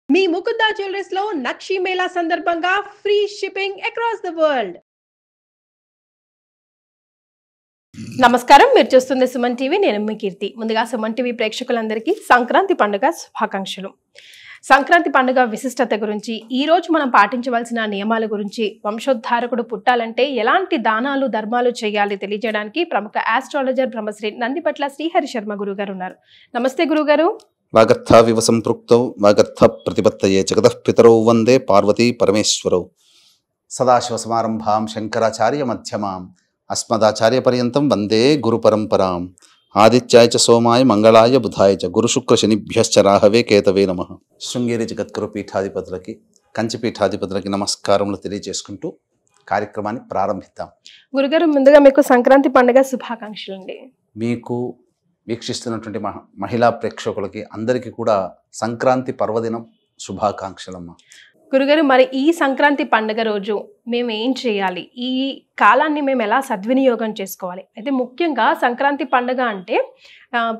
మీ Mukunda jewellers లో నక్షి మేళా సందర్భంగా free shipping across the world. నమస్కారం, మీరు చూస్తుంది సుమన్ టీవీ. నేను మీ కీర్తి. ముందుగా సుమన్ టీవీ ప్రేక్షకులందరికీ సంక్రాంతి పండుగ శుభాకాంక్షలు. సంక్రాంతి పండుగ విశిష్టత గురించి, ఈ రోజు మనం పాటించవలసిన నియమాల గురించి, వంశోద్ధారకుడు పుట్టాలంటే ఎలాంటి దానాలు ధర్మాలు చేయాలి తెలియజేయడానికి ప్రముఖ ఆస్ట్రాలజర్ బ్రహ్మశ్రీ నందిపట్ల శ్రీహరి శర్మ గురుగారు ఉన్నారు. నమస్తే గురుగారు. వాగర్థావివ సంపృక్తౌ వాగర్థ ప్రతిపత్తయే జగతః పితరౌ వందే పార్వతీ పరమేశ్వరౌ. సదాశివసమారంభాం శంకరాచార్య మధ్యమాం అస్మదాచార్య పర్యంతం వందే గురు పరంపరాం. ఆదిత్యాయ చ సోమాయ మంగళాయ బుధాయ చ గురుశుక్ర శనిభ్యశ్చ రాహవే కేతవే నమః. శృంగేరి జగద్గురు పీఠాధిపతులకి, కంచి పీఠాధిపతులకి నమస్కారములు తెలియజేసుకుంటూ కార్యక్రమాన్ని ప్రారంభిద్దాం. గురుగారు, ముందుగా మీకు సంక్రాంతి పండుగ శుభాకాంక్షలు అండి. మీకు వీక్షిస్తున్నటువంటి మహిళా ప్రేక్షకులకి అందరికీ కూడా సంక్రాంతి పర్వదినం శుభాకాంక్షలమ్మ. గురుగారు, మరి ఈ సంక్రాంతి పండుగ రోజు మేము ఏం చేయాలి? ఈ కాలాన్ని మేము ఎలా సద్వినియోగం చేసుకోవాలి? అయితే ముఖ్యంగా సంక్రాంతి పండుగ అంటే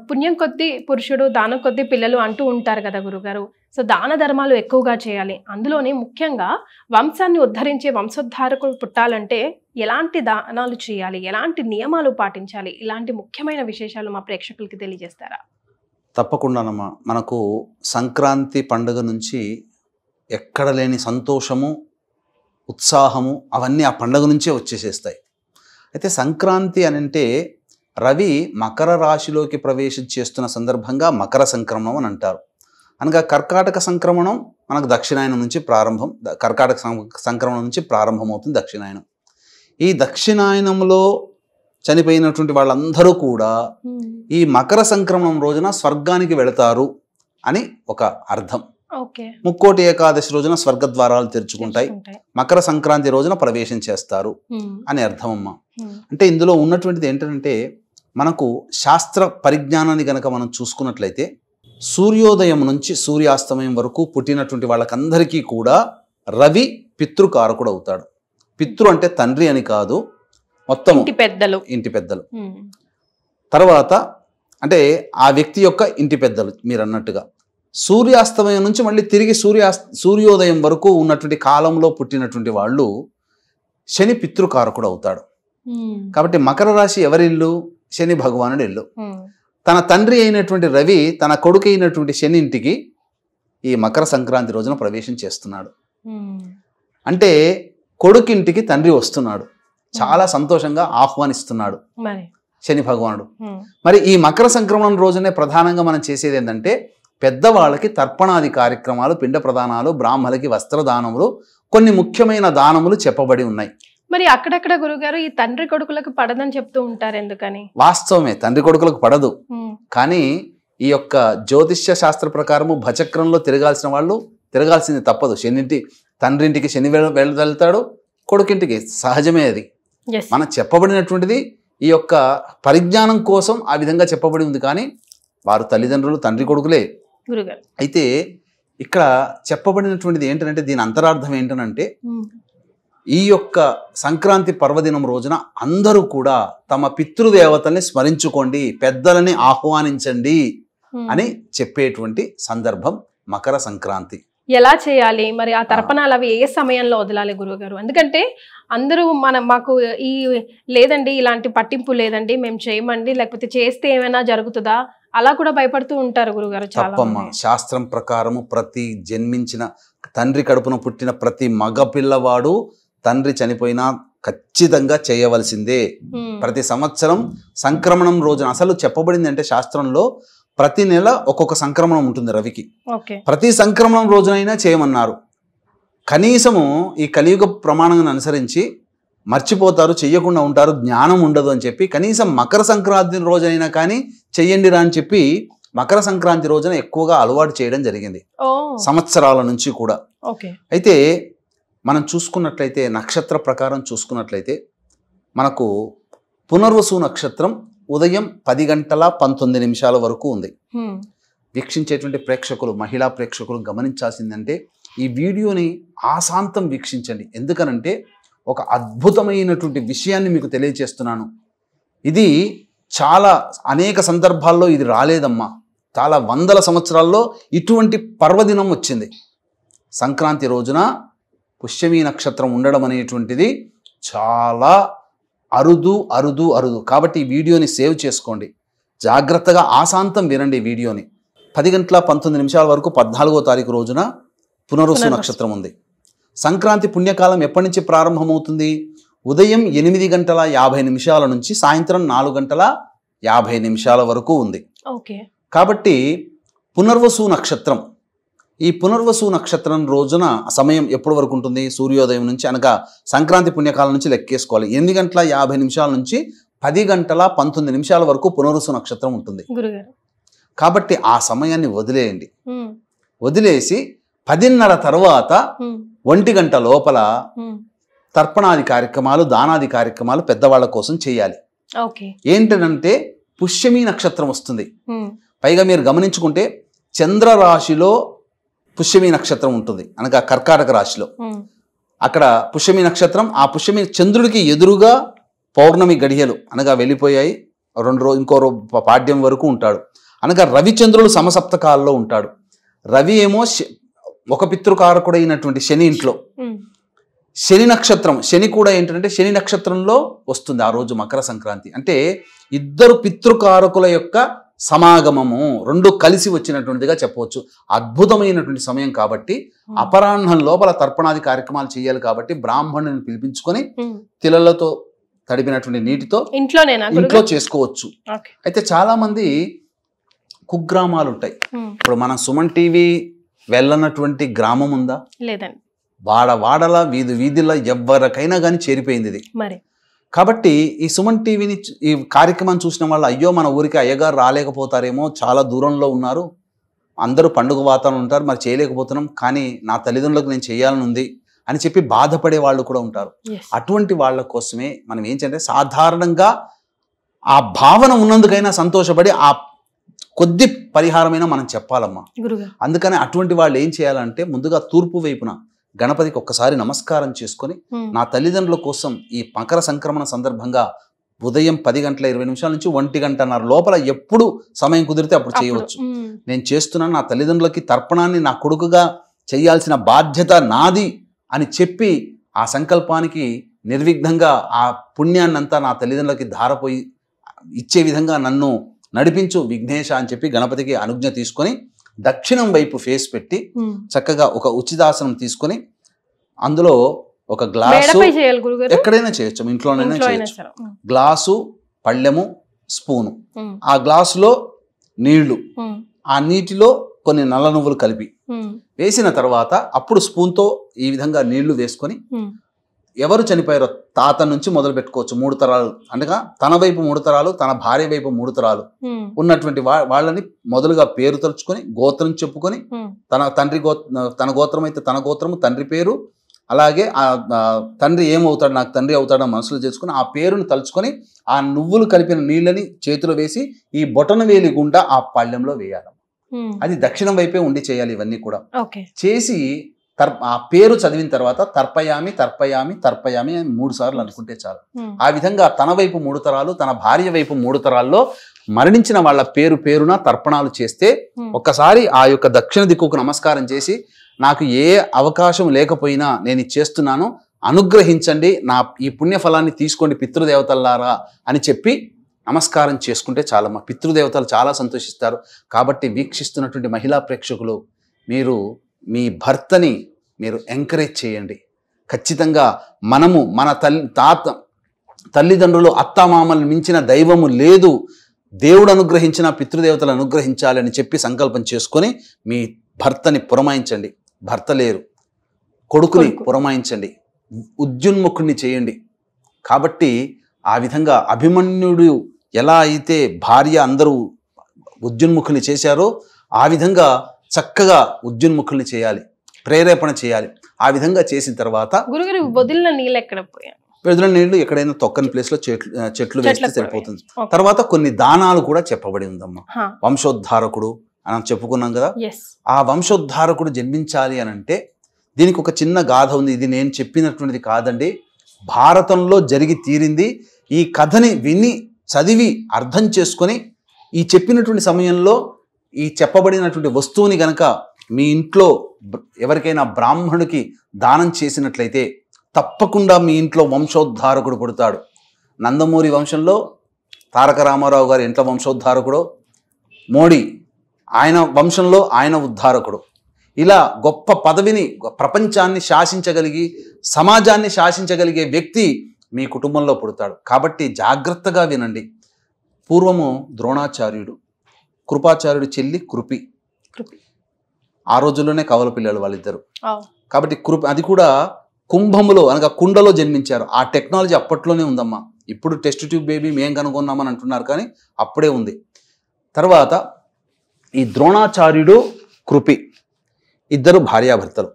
పుణ్యం కొద్దీ పురుషుడు, దానం కొద్దీ పిల్లలు అంటూ ఉంటారు కదా గురుగారు. సో దాన ధర్మాలు ఎక్కువగా చేయాలి. అందులోనే ముఖ్యంగా వంశాన్ని ఉద్ధరించే వంశోద్ధారకులు పుట్టాలంటే ఎలాంటి దానాలు చేయాలి, ఎలాంటి నియమాలు పాటించాలి, ఇలాంటి ముఖ్యమైన విశేషాలు మా ప్రేక్షకులకి తెలియజేస్తారా? తప్పకుండానమ్మా. మనకు సంక్రాంతి పండుగ నుంచి ఎక్కడ లేని సంతోషము, ఉత్సాహము అవన్నీ ఆ పండుగ నుంచే వచ్చేసేస్తాయి. అయితే సంక్రాంతి అని అంటే రవి మకర రాశిలోకి ప్రవేశం చేస్తున్న సందర్భంగా మకర సంక్రమణం అని అంటారు. అనగా కర్కాటక సంక్రమణం మనకు దక్షిణాయనం నుంచి ప్రారంభం, కర్కాటక సంక్రమణం నుంచి ప్రారంభమవుతుంది దక్షిణాయనం. ఈ దక్షిణాయనంలో చనిపోయినటువంటి వాళ్ళందరూ కూడా ఈ మకర సంక్రమణం రోజున స్వర్గానికి వెళతారు అని ఒక అర్థం. ముక్కోటి ఏకాదశి రోజున స్వర్గద్వారాలు తెరుచుకుంటాయి, మకర సంక్రాంతి రోజున ప్రవేశం చేస్తారు అని అర్థం అమ్మ. అంటే ఇందులో ఉన్నటువంటిది ఏంటంటే, మనకు శాస్త్ర పరిజ్ఞానాన్ని గనక మనం చూసుకున్నట్లయితే సూర్యోదయం నుంచి సూర్యాస్తమయం వరకు పుట్టినటువంటి వాళ్ళకందరికీ కూడా రవి పితృకారకుడు అవుతాడు. పితృ అంటే తండ్రి అని కాదు, మొత్తం ఇంటి పెద్దలు. తర్వాత అంటే ఆ వ్యక్తి యొక్క ఇంటి పెద్దలు. మీరు అన్నట్టుగా సూర్యాస్తమయం నుంచి మళ్ళీ తిరిగి సూర్యోదయం వరకు ఉన్నటువంటి కాలంలో పుట్టినటువంటి వాళ్ళు శని పితృకారకుడు అవుతాడు. కాబట్టి మకర రాశి ఎవరిల్లు? శని భగవానుడి ఇల్లు. తన తండ్రి అయినటువంటి రవి తన కొడుకు అయినటువంటి శని ఇంటికి ఈ మకర సంక్రాంతి రోజున ప్రవేశం చేస్తున్నాడు. అంటే కొడుకింటికి తండ్రి వస్తున్నాడు, చాలా సంతోషంగా ఆహ్వానిస్తున్నాడు శని భగవానుడు. మరి ఈ మకర సంక్రమణం రోజునే ప్రధానంగా మనం చేసేది ఏంటంటే, పెద్దవాళ్ళకి తర్పణాది కార్యక్రమాలు, పిండ ప్రదానాలు, బ్రాహ్మలకి వస్త్రదానములు, కొన్ని ముఖ్యమైన దానములు చెప్పబడి ఉన్నాయి. మరి అక్కడక్కడ గురుగారు ఈ తండ్రి కొడుకులకు పడదని చెప్తూ ఉంటారు, ఎందుకని? వాస్తవమే, తండ్రి కొడుకులకు పడదు. కానీ ఈ యొక్క జ్యోతిష్య శాస్త్ర ప్రకారము భచక్రంలో తిరగాల్సిన వాళ్ళు తిరగాల్సింది తప్పదు. తండ్రింటికి శని వెళ్తాడు, కొడుకింటికి సహజమే. అది మన చెప్పబడినటువంటిది ఈ యొక్క పరిజ్ఞానం కోసం ఆ విధంగా చెప్పబడి ఉంది. కానీ వారు తల్లిదండ్రులు తండ్రి కొడుకులే. అయితే ఇక్కడ చెప్పబడినటువంటిది ఏంటంటే, దీని అంతరార్థం ఏంటనంటే, ఈ యొక్క సంక్రాంతి పర్వదినం రోజున అందరూ కూడా తమ పితృదేవతల్ని స్మరించుకోండి, పెద్దలని ఆహ్వానించండి అని చెప్పేటువంటి సందర్భం మకర సంక్రాంతి. ఎలా చేయాలి మరి? ఆ తర్పణాలు అవి ఏ సమయంలో వదలాలి గురువుగారు? ఎందుకంటే అందరూ మాకు ఈ లేదండి, ఇలాంటి పట్టింపు లేదండి, మేము చేయమండి, లేకపోతే చేస్తే ఏమైనా జరుగుతుందా, అలా కూడా భయపడుతూ ఉంటారు గురుగారు. తప్పమ్మా. శాస్త్రం ప్రకారము ప్రతి జన్మించిన తండ్రి కడుపున పుట్టిన ప్రతి మగ పిల్లవాడు తండ్రి చనిపోయినా ఖచ్చితంగా చేయవలసిందే. ప్రతి సంవత్సరం సంక్రమణం రోజున అసలు చెప్పబడింది అంటే, శాస్త్రంలో ప్రతి నెల ఒక్కొక్క సంక్రమణం ఉంటుంది రవికి. ప్రతి సంక్రమణం రోజునైనా చేయమన్నారు. కనీసము ఈ కలియుగ ప్రమాణాన్ని అనుసరించి మర్చిపోతారు, చెయ్యకుండా ఉంటారు, జ్ఞానం ఉండదు అని చెప్పి కనీసం మకర సంక్రాంతి రోజైనా కానీ చెయ్యండి రా అని చెప్పి మకర సంక్రాంతి రోజున ఎక్కువగా అలవాటు చేయడం జరిగింది సంవత్సరాల నుంచి కూడా. అయితే మనం చూసుకున్నట్లయితే నక్షత్ర ప్రకారం చూసుకున్నట్లయితే మనకు పునర్వసు నక్షత్రం ఉదయం 10:19 వరకు ఉంది. వీక్షించేటువంటి ప్రేక్షకులు, మహిళా ప్రేక్షకులు గమనించాల్సిందంటే, ఈ వీడియోని ఆశాంతం వీక్షించండి. ఎందుకనంటే ఒక అద్భుతమైనటువంటి విషయాన్ని మీకు తెలియజేస్తున్నాను. ఇది చాలా అనేక సందర్భాల్లో ఇది రాలేదమ్మా. చాలా వందల సంవత్సరాల్లో ఇటువంటి పర్వదినం వచ్చింది. సంక్రాంతి రోజున పుష్యమి నక్షత్రం ఉండడం అనేటువంటిది చాలా అరుదు అరుదు అరుదు. కాబట్టి ఈ వీడియోని సేవ్ చేసుకోండి, జాగ్రత్తగా ఆశాంతం వినండి. ఈ వీడియోని 10:19 వరకు 14వ తారీఖు రోజున పునర్వసు నక్షత్రం ఉంది. సంక్రాంతి పుణ్యకాలం ఎప్పటి నుంచి ప్రారంభమవుతుంది? ఉదయం 8:50 నుంచి సాయంత్రం 4:50 వరకు ఉంది. కాబట్టి పునర్వసు నక్షత్రం, ఈ పునర్వసు నక్షత్రం రోజున సమయం ఎప్పటి వరకు ఉంటుంది? సూర్యోదయం నుంచి, అనగా సంక్రాంతి పుణ్యకాలం నుంచి లెక్కేసుకోవాలి. 8:50 నుంచి 10:19 వరకు పునర్వసు నక్షత్రం ఉంటుంది. కాబట్టి ఆ సమయాన్ని వదిలేయండి. వదిలేసి 10:30 తర్వాత 1 గంట లోపల తర్పణాది కార్యక్రమాలు, దానాది కార్యక్రమాలు పెద్దవాళ్ళ కోసం చేయాలి. ఏంటంటే పుష్యమి నక్షత్రం వస్తుంది. పైగా మీరు గమనించుకుంటే చంద్రరాశిలో పుష్యమి నక్షత్రం ఉంటుంది, అనగా కర్కాటక రాశిలో. అక్కడ పుష్యమి నక్షత్రం, ఆ పుష్యమి చంద్రుడికి ఎదురుగా పౌర్ణమి గడియలు అనగా వెళ్ళిపోయాయి. 2 రోజు ఇంకో పాడ్యం వరకు ఉంటాడు. అనగా రవిచంద్రుడు సమసప్తకాల్లో ఉంటాడు. రవి ఏమో ఒక పితృకారకుడైనటువంటి శని ఇంట్లో, శని నక్షత్రం, శని కూడా ఏంటంటే శని నక్షత్రంలో వస్తుంది ఆ రోజు మకర సంక్రాంతి. అంటే ఇద్దరు పితృకారకుల యొక్క సమాగమము, 2 కలిసి వచ్చినటువంటిదిగా చెప్పవచ్చు. అద్భుతమైనటువంటి సమయం. కాబట్టి అపరాహ్నం లోపల తర్పణాది కార్యక్రమాలు చేయాలి. కాబట్టి బ్రాహ్మణుని పిలిపించుకొని తిలలతో తడిపినటువంటి నీటితో ఇంట్లో చేసుకోవచ్చు. అయితే చాలా మంది కుగ్రామాలు ఉంటాయి. ఇప్పుడు మనం సుమన్ టీవీ వెళ్ళనటువంటి గ్రామం ఉందా? లేదండి. వాడల వీధిలో ఎవరికైనా కానీ చేరిపోయింది ఇది. కాబట్టి ఈ సుమన్ టీవీని, ఈ కార్యక్రమాన్ని చూసిన వాళ్ళు, అయ్యో మన ఊరికి అయ్యగారు రాలేకపోతారేమో, చాలా దూరంలో ఉన్నారు, అందరూ పండుగ వాతావరణం ఉంటారు, మరి చేయలేకపోతున్నాం, కానీ నా తల్లిదండ్రులకు నేను చేయాలని ఉంది అని చెప్పి బాధపడే వాళ్ళు కూడా ఉంటారు. అటువంటి వాళ్ళ కోసమే మనం ఏంటంటే సాధారణంగా ఆ భావన ఉన్నందుకైనా సంతోషపడి ఆ కొద్ది పరిహారమైనా మనం చెప్పాలమ్మా. అందుకని అటువంటి వాళ్ళు ఏం చేయాలంటే ముందుగా తూర్పు వైపున గణపతికి ఒక్కసారి నమస్కారం చేసుకొని, నా తల్లిదండ్రుల కోసం ఈ మకర సంక్రమణ సందర్భంగా ఉదయం 10:20 నుంచి 1:30 లోపల ఎప్పుడు సమయం కుదిరితే అప్పుడు చేయవచ్చు. నేను చేస్తున్నాను, నా తల్లిదండ్రులకి తర్పణాన్ని నా కొడుకుగా చేయాల్సిన బాధ్యత నాది అని చెప్పి ఆ సంకల్పానికి నిర్విఘ్నంగా ఆ పుణ్యాన్నంతా నా తల్లిదండ్రులకి ధారపోయి ఇచ్చే విధంగా నన్ను నడిపించు విఘ్నేశ అని చెప్పి గణపతికి అనుజ్ఞ తీసుకొని దక్షిణం వైపు ఫేస్ పెట్టి చక్కగా ఒక ఉచితాసనం తీసుకొని అందులో ఒక గ్లాసు, ఎక్కడైనా చేయొచ్చు, ఇంట్లోనైనా చేయొచ్చు, గ్లాసు, పళ్ళెము, స్పూను, ఆ గ్లాసులో నీళ్లు, ఆ నీటిలో కొన్ని నల్ల నువ్వులు కలిపి వేసిన తర్వాత అప్పుడు స్పూన్తో ఈ విధంగా నీళ్లు వేసుకొని, ఎవరు చనిపోయారో తాత నుంచి మొదలు పెట్టుకోవచ్చు, 3 తరాలు, అనగా తన వైపు 3 తరాలు, తన భార్య వైపు 3 తరాలు ఉన్నటువంటి వాళ్ళని మొదలుగా పేరు తలుచుకొని, గోత్రం చెప్పుకొని, తన గోత్రం అయితే తన గోత్రము, తండ్రి పేరు, అలాగే ఆ తండ్రి ఏమవుతాడు, నాకు తండ్రి అవుతాడో మనసులో చేసుకుని ఆ పేరుని తలుచుకొని ఆ నువ్వులు కలిపిన నీళ్ళని చేతిలో వేసి ఈ బొటన వేలి గుండా ఆ పళ్ళెంలో వేయాలి. అది దక్షిణం వైపే ఉండి చేయాలి. ఇవన్నీ కూడా చేసి ఆ పేరు చదివిన తర్వాత తర్పయామి తర్పయామి తర్పయామి అని 3 సార్లు అనుకుంటే చాలు. ఆ విధంగా తన వైపు 3 తరాలు, తన భార్య వైపు 3 తరాల్లో మరణించిన వాళ్ళ పేరున తర్పణాలు చేస్తే, ఒక్కసారి ఆ యొక్క దక్షిణ దిక్కుకు నమస్కారం చేసి, నాకు ఏ అవకాశం లేకపోయినా నేను చేస్తున్నాను, అనుగ్రహించండి, నా ఈ పుణ్యఫలాన్ని తీసుకోండి పితృదేవతలారా అని చెప్పి నమస్కారం చేసుకుంటే చాలమ్మా. పితృదేవతలు చాలా సంతోషిస్తారు. కాబట్టి వీక్షిస్తున్నటువంటి మహిళా ప్రేక్షకులు, మీరు మీ భర్తని మీరు ఎంకరేజ్ చేయండి. ఖచ్చితంగా మనము మన తల్లిదండ్రులు, అత్తామామల్ని మించిన దైవము లేదు, దేవుడు అనుగ్రహించిన పితృదేవతలు అనుగ్రహించాలని చెప్పి సంకల్పం చేసుకొని మీ భర్తని పురమాయించండి. భర్త లేరు, కొడుకుని పురమాయించండి, ఉద్యున్ముఖుణ్ణి చేయండి. కాబట్టి ఆ విధంగా అభిమన్యుడు ఎలా అయితే భార్య అందరూ ఉద్యున్ముఖుల్ని చేశారో ఆ విధంగా చక్కగా ఉద్యున్ముఖుల్ని చేయాలి, ప్రేరేపణ చేయాలి. ఆ విధంగా చేసిన తర్వాత వదిలిన నీళ్ళు ఎక్కడ పోయాయి? వదిలిన నీళ్లు ఎక్కడైనా తొక్కని ప్లేస్ లో చెట్లు వేస్తే సరిపోతుంది. తర్వాత కొన్ని దానాలు కూడా చెప్పబడి ఉందమ్మా. వంశోద్ధారకుడు అని చెప్పుకున్నాం కదా, ఆ వంశోద్ధారకుడు జన్మించాలి అని అంటే దీనికి ఒక చిన్న గాథ ఉంది. ఇది నేను చెప్పినటువంటిది కాదండి, భారతంలో జరిగి తీరింది. ఈ కథని విని చదివి అర్థం చేసుకొని ఈ చెప్పినటువంటి సమయంలో ఈ చెప్పబడినటువంటి వస్తువుని గనక మీ ఇంట్లో ఎవరికైనా బ్రాహ్మణుడికి దానం చేసినట్లయితే తప్పకుండా మీ ఇంట్లో వంశోద్ధారకుడు పుడతాడు. నందమూరి వంశంలో తారక రామారావు గారి ఇంట్లో వంశోద్ధారకుడు, మోడీ ఆయన వంశంలో ఆయన ఉద్ధారకుడు. ఇలా గొప్ప పదవిని, ప్రపంచాన్ని శాసించగలిగి సమాజాన్ని శాసించగలిగే వ్యక్తి మీ కుటుంబంలో పుడతాడు. కాబట్టి జాగ్రత్తగా వినండి. పూర్వము ద్రోణాచార్యుడు, కృపాచార్యుడు చెల్లి కృపి, ఆ రోజుల్లోనే కవల పిల్లలు వాళ్ళిద్దరు. కాబట్టి అది కూడా కుంభములో అనగా కుండలో జన్మించారు. ఆ టెక్నాలజీ అప్పట్లోనే ఉందమ్మా. ఇప్పుడు టెస్ట్ ట్యూబ్ బేబీ మేం కనుగొన్నామని అంటున్నారు, కానీ అప్పుడే ఉంది. తర్వాత ఈ ద్రోణాచార్యుడు కృపి ఇద్దరు భార్యాభర్తలు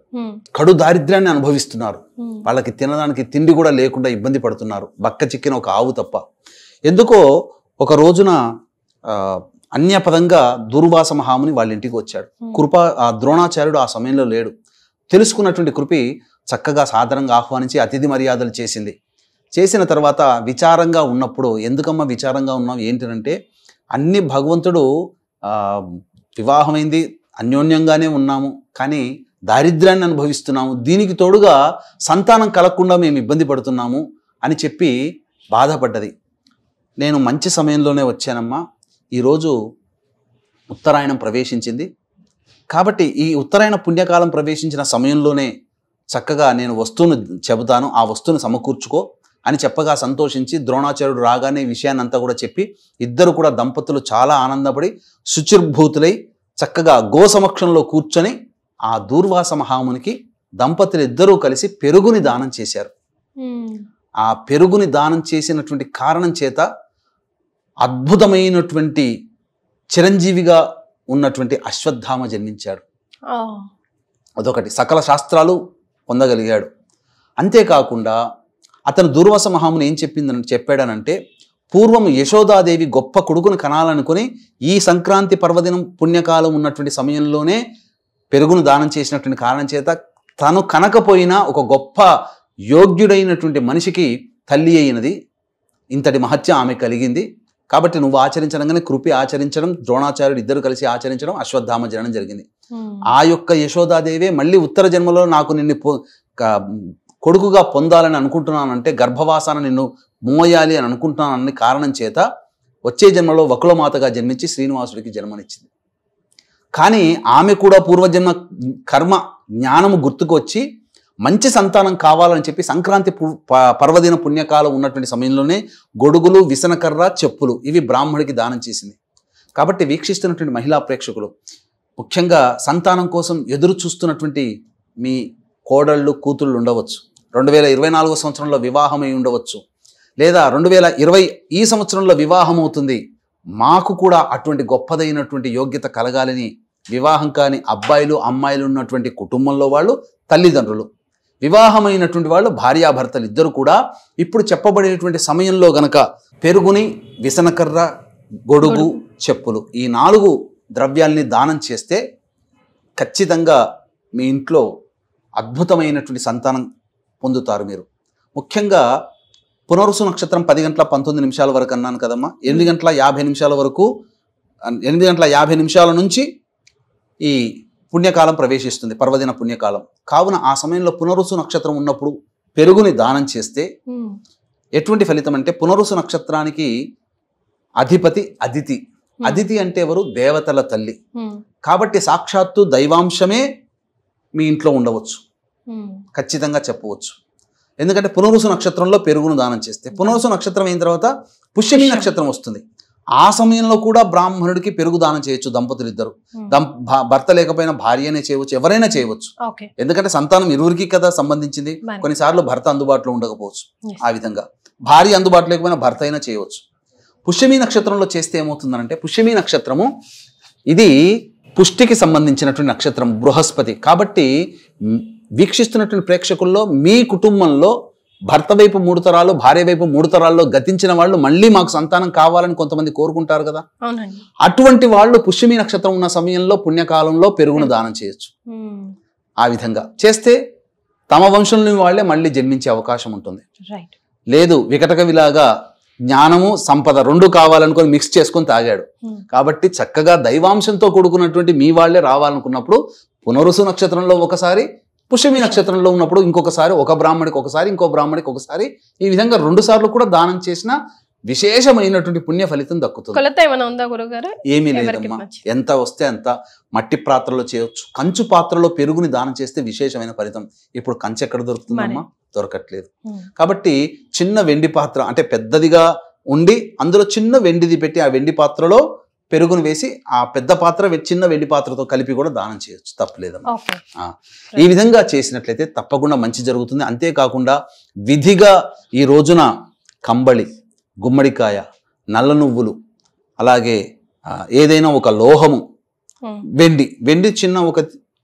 కడు దారిద్ర్యాన్ని అనుభవిస్తున్నారు. వాళ్ళకి తినడానికి తిండి కూడా లేకుండా ఇబ్బంది పడుతున్నారు, బక్క చిక్కిన ఒక ఆవు తప్ప. ఎందుకో ఒక రోజున అన్యపదంగా దుర్వాస మహాముని వాళ్ళ ఇంటికి వచ్చాడు. ద్రోణాచార్యుడు ఆ సమయంలో లేడు. తెలుసుకున్నటువంటి కృపి చక్కగా సాధారణంగా ఆహ్వానించి అతిథి మర్యాదలు చేసింది. చేసిన తర్వాత విచారంగా ఉన్నప్పుడు, ఎందుకమ్మా విచారంగా ఉన్నాం ఏంటంటే, అన్ని భగవంతుడు వివాహమైంది, అన్యోన్యంగానే ఉన్నాము, కానీ దారిద్ర్యాన్ని అనుభవిస్తున్నాము, దీనికి తోడుగా సంతానం కలగకుండా మేము ఇబ్బంది పడుతున్నాము అని చెప్పి బాధపడ్డది. నేను మంచి సమయంలోనే వచ్చానమ్మా, ఈరోజు ఉత్తరాయణం ప్రవేశించింది, కాబట్టి ఈ ఉత్తరాయణ పుణ్యకాలం ప్రవేశించిన సమయంలోనే చక్కగా నేను వస్తువును చెబుతాను, ఆ వస్తువును సమకూర్చుకో అని చెప్పగా సంతోషించి ద్రోణాచార్యుడు రాగానే విషయాన్ని అంతా కూడా చెప్పి ఇద్దరు కూడా దంపతులు చాలా ఆనందపడి శుచిర్భూతులై చక్కగా గోసమక్షంలో కూర్చొని ఆ దూర్వాస మహామునికి దంపతులు ఇద్దరూ కలిసి పెరుగుని దానం చేశారు. ఆ పెరుగుని దానం చేసినటువంటి కారణం చేత అద్భుతమైనటువంటి చిరంజీవిగా ఉన్నటువంటి అశ్వత్థామ జన్మించాడు. అదొకటి, సకల శాస్త్రాలు పొందగలిగాడు. అంతేకాకుండా అతను దూర్వాస మహాముని ఏం చెప్పాడనంటే, పూర్వం యశోదాదేవి గొప్ప కొడుకును కనాలనుకుని ఈ సంక్రాంతి పర్వదినం పుణ్యకాలం ఉన్నటువంటి సమయంలోనే పెరుగును దానం చేసినటువంటి కారణం చేత తను కనకపోయినా ఒక గొప్ప యోగ్యుడైనటువంటి మనిషికి తల్లి అయినది. ఇంతటి మహత్యం ఆమె కలిగింది. కాబట్టి నువ్వు ఆచరించడంగానే కృపి ఆచరించడం, ద్రోణాచార్యుడు ఇద్దరు కలిసి ఆచరించడం, అశ్వత్థామ జననం జరిగింది. ఆ యొక్క యశోదాదేవే మళ్ళీ ఉత్తర జన్మలో నాకు నిన్ను కొడుకుగా పొందాలని అనుకుంటున్నానంటే, గర్భవాసాన నిన్ను మోయాలి అని అనుకుంటున్నానని కారణం చేత వచ్చే జన్మలో వకులమాతగా జన్మించి శ్రీనివాసుడికి జన్మనిచ్చింది. కానీ ఆమె కూడా పూర్వజన్మ కర్మ జ్ఞానము గుర్తుకు వచ్చి మంచి సంతానం కావాలని చెప్పి సంక్రాంతి పర్వదిన పుణ్యకాలం ఉన్నటువంటి సమయంలోనే గొడుగులు, విసనకర్ర, చెప్పులు ఇవి బ్రాహ్మడికి దానం చేసింది. కాబట్టి వీక్షిస్తున్నటువంటి మహిళా ప్రేక్షకులు, ముఖ్యంగా సంతానం కోసం ఎదురు చూస్తున్నటువంటి మీ కోడళ్ళు, కూతుళ్ళు ఉండవచ్చు. 2024 సంవత్సరంలో వివాహమై ఉండవచ్చు, లేదా 2020 ఈ సంవత్సరంలో వివాహం అవుతుంది. మాకు కూడా అటువంటి గొప్పదైనటువంటి యోగ్యత కలగాలని వివాహం కాని అబ్బాయిలు, అమ్మాయిలు ఉన్నటువంటి కుటుంబంలో వాళ్ళు, తల్లిదండ్రులు, వివాహమైనటువంటి వాళ్ళు భార్యాభర్తలు ఇద్దరు కూడా ఇప్పుడు చెప్పబడేటువంటి సమయంలో గనక పెరుగుని, విసనకర్ర, గొడుగు, చెప్పులు ఈ 4 ద్రవ్యాల్ని దానం చేస్తే ఖచ్చితంగా మీ ఇంట్లో అద్భుతమైనటువంటి సంతానం పొందుతారు మీరు. ముఖ్యంగా పునరుసు నక్షత్రం 10 గంటల 19 నిమిషాల వరకు అన్నాను కదమ్మా. 8 గంటల 50 నిమిషాల వరకు, 8 గంటల 50 నిమిషాల నుంచి ఈ పుణ్యకాలం ప్రవేశిస్తుంది, పర్వదిన పుణ్యకాలం. కావున ఆ సమయంలో పునరుసు నక్షత్రం ఉన్నప్పుడు పెరుగుని దానం చేస్తే ఎటువంటి ఫలితం అంటే, పునరుసు నక్షత్రానికి అధిపతి అదితి. అదితి అంటే ఎవరు? దేవతల తల్లి. కాబట్టి సాక్షాత్తు దైవాంశమే మీ ఇంట్లో ఉండవచ్చు, ఖచ్చితంగా చెప్పవచ్చు. ఎందుకంటే పునరుసు నక్షత్రంలో పెరుగును దానం చేస్తే, పునరుసు నక్షత్రం అయిన తర్వాత పుష్యమి నక్షత్రం వస్తుంది. ఆ సమయంలో కూడా బ్రాహ్మణుడికి పెరుగు దానం చేయొచ్చు దంపతులు ఇద్దరు. భర్త లేకపోయినా భార్యనే చేయవచ్చు, ఎవరైనా చేయవచ్చు. ఎందుకంటే సంతానం ఇరువురికి కదా సంబంధించింది. కొన్నిసార్లు భర్త అందుబాటులో ఉండకపోవచ్చు, ఆ విధంగా భార్య అందుబాటులో లేకపోయినా భర్త అయినా చేయవచ్చు. పుష్యమి నక్షత్రంలో చేస్తే ఏమవుతుందనంటే, పుష్యమి నక్షత్రము ఇది పుష్టికి సంబంధించినటువంటి నక్షత్రం, బృహస్పతి. కాబట్టి వీక్షిస్తున్నటువంటి ప్రేక్షకుల్లో మీ కుటుంబంలో భర్త వైపు 3 తరాలు, భార్య వైపు 3 తరాల్లో గతించిన వాళ్ళు మళ్ళీ మాకు సంతానం కావాలని కొంతమంది కోరుకుంటారు కదా. అటువంటి వాళ్ళు పుష్యమి నక్షత్రం ఉన్న సమయంలో పుణ్యకాలంలో పెరుగును దానం చేయొచ్చు. ఆ విధంగా చేస్తే తమ వంశంలోని వాళ్ళే మళ్ళీ జన్మించే అవకాశం ఉంటుంది. లేదు వికటకవిలాగా జ్ఞానము సంపద రెండు కావాలనుకొని మిక్స్ చేసుకొని తాగాడు. కాబట్టి చక్కగా దైవాంశంతో కూడుకున్నటువంటి మీ వాళ్ళే రావాలనుకున్నప్పుడు పునరుసు నక్షత్రంలో ఒకసారి, పుష్యమి నక్షత్రంలో ఉన్నప్పుడు ఇంకొకసారి, ఒక బ్రాహ్మడికి ఒకసారి, ఇంకో బ్రాహ్మడికి ఒకసారి, ఈ విధంగా 2 సార్లు కూడా దానం చేసిన విశేషమైనటువంటి పుణ్య ఫలితం దక్కుతుంది. కొలత ఏమైనా ఉందా గురుగారు? ఏమీ లేదమ్మా, ఎంత వస్తే అంత. మట్టి పాత్రలో చేయొచ్చు, కంచు పాత్రలో పెరుగుని దానం చేస్తే విశేషమైన ఫలితం. ఇప్పుడు కంచె ఎక్కడ దొరుకుతుందమ్మా? దొరకట్లేదు. కాబట్టి చిన్న వెండి పాత్ర అంటే పెద్దదిగా ఉండి అందులో చిన్న వెండిది పెట్టి ఆ వెండి పాత్రలో పెరుగును వేసి ఆ పెద్ద పాత్ర చిన్న వెండి పాత్రతో కలిపి కూడా దానం చేయొచ్చు, తప్పలేదమ్మా. ఈ విధంగా చేసినట్లయితే తప్పకుండా మంచి జరుగుతుంది. అంతేకాకుండా విధిగా ఈ రోజున కంబళి, గుమ్మడికాయ, నల్ల నువ్వులు, అలాగే ఏదైనా ఒక లోహము, వెండి చిన్న ఒక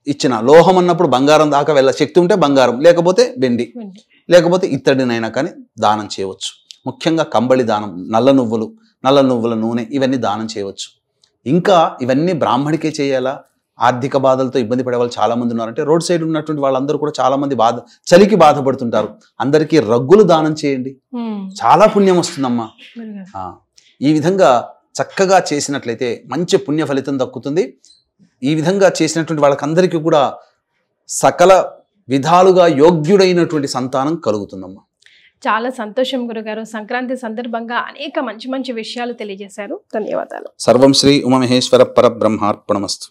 ఇచ్చిన లోహం అన్నప్పుడు బంగారం దాకా వెళ్ళ శక్తి ఉంటే బంగారం, లేకపోతే వెండి, లేకపోతే ఇత్తడినైనా కానీ దానం చేయవచ్చు. ముఖ్యంగా కంబళి దానం, నల్ల నువ్వుల నూనె ఇవన్నీ దానం చేయవచ్చు. ఇంకా ఇవన్నీ బ్రాహ్మడికే చేయాలా? ఆర్థిక బాధలతో ఇబ్బంది పడే వాళ్ళు చాలా మంది ఉన్నారంటే రోడ్ సైడ్ ఉన్నటువంటి వాళ్ళందరూ కూడా చాలా మంది చలికి బాధపడుతుంటారు. అందరికీ రగ్గులు దానం చేయండి, చాలా పుణ్యం వస్తుందమ్మా. ఈ విధంగా చక్కగా చేసినట్లయితే మంచి పుణ్య ఫలితం దక్కుతుంది. ఈ విధంగా చేసినటువంటి వాళ్ళకందరికీ కూడా సకల విధాలుగా యోగ్యుడైనటువంటి సంతానం కలుగుతుందమ్మా. చాలా సంతోషం గురుగారు. సంక్రాంతి సందర్భంగా అనేక మంచి మంచి విషయాలు తెలియజేశారు. ధన్యవాదాలు. సర్వం శ్రీ ఉమామహేశ్వర పరబ్రహ్మార్పణమస్తు.